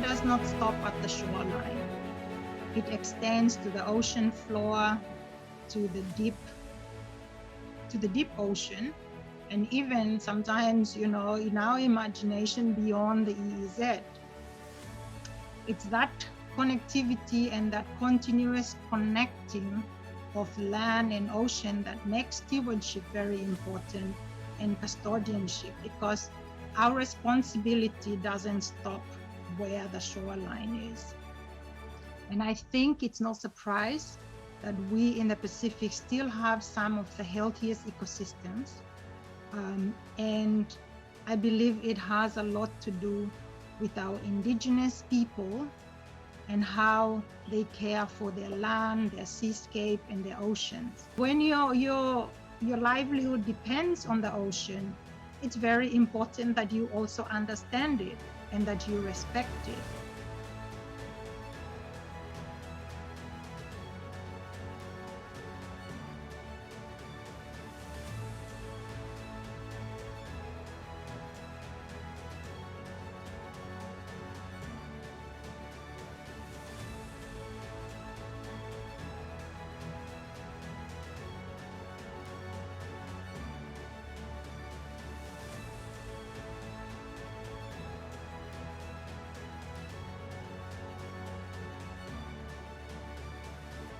does not stop at the shoreline. It extends to the ocean floor, to the deep ocean, and even sometimes, in our imagination, beyond the EEZ. It's that connectivity and that continuous connecting of land and ocean that makes stewardship very important, and custodianship, because our responsibility doesn't stop where the shoreline is. And I think it's no surprise that we in the Pacific still have some of the healthiest ecosystems. And I believe it has a lot to do with our indigenous people and how they care for their land, their seascape, and their oceans. When your livelihood depends on the ocean, it's very important that you also understand it and that you respect it.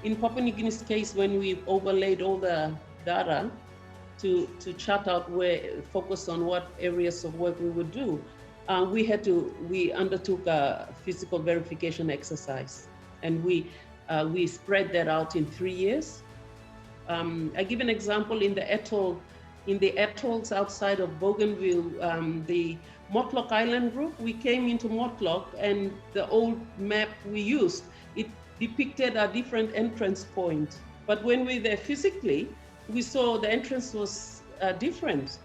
In Papua New Guinea's case, when we overlaid all the data to chart out focus on what areas of work we would do, we undertook a physical verification exercise, and we spread that out in 3 years. I give an example in the atolls outside of Bougainville, the Motlock Island group. We came into Motlock, and the old map we used, it depicted a different entrance point. But when we were there physically, we saw the entrance was different.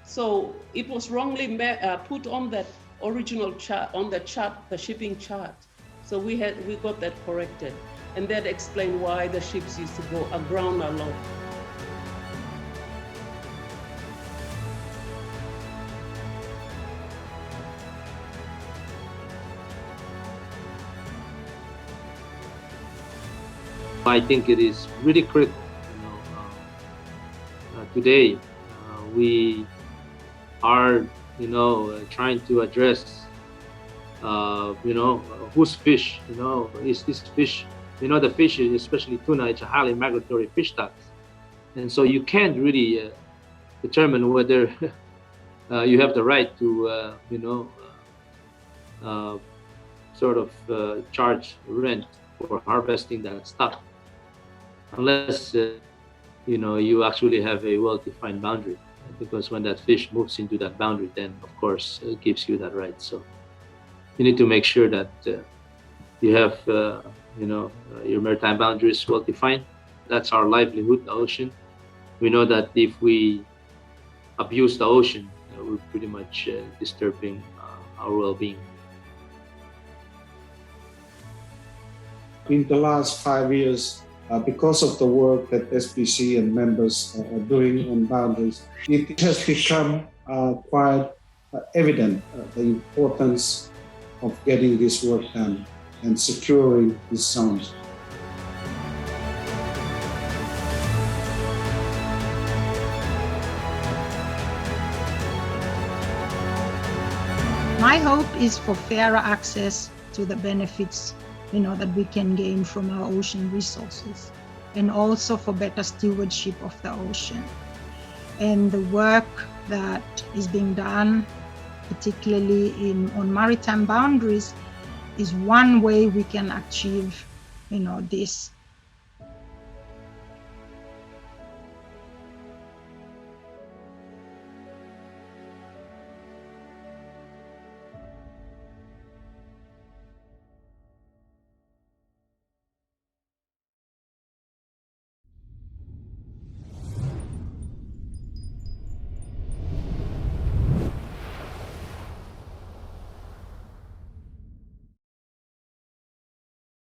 So it was wrongly put on that original chart, on the chart, the shipping chart. So we got that corrected. And that explained why the ships used to go aground a lot. I think it is really critical. Today, we are, trying to address, whose fish, is this fish, the fish, especially tuna, it's a highly migratory fish tax. And so you can't really determine whether you have the right to, charge rent for harvesting that stock, unless you actually have a well-defined boundary, because when that fish moves into that boundary, then of course it gives you that right. So you need to make sure that you have your maritime boundaries well-defined. That's our livelihood, the ocean. We know that if we abuse the ocean, we're pretty much disturbing our well-being. In the last 5 years, because of the work that SPC and members are doing on boundaries, it has become quite evident the importance of getting this work done and securing these zones. My hope is for fairer access to the benefits that we can gain from our ocean resources, and also for better stewardship of the ocean. And the work that is being done, particularly on maritime boundaries, is one way we can achieve this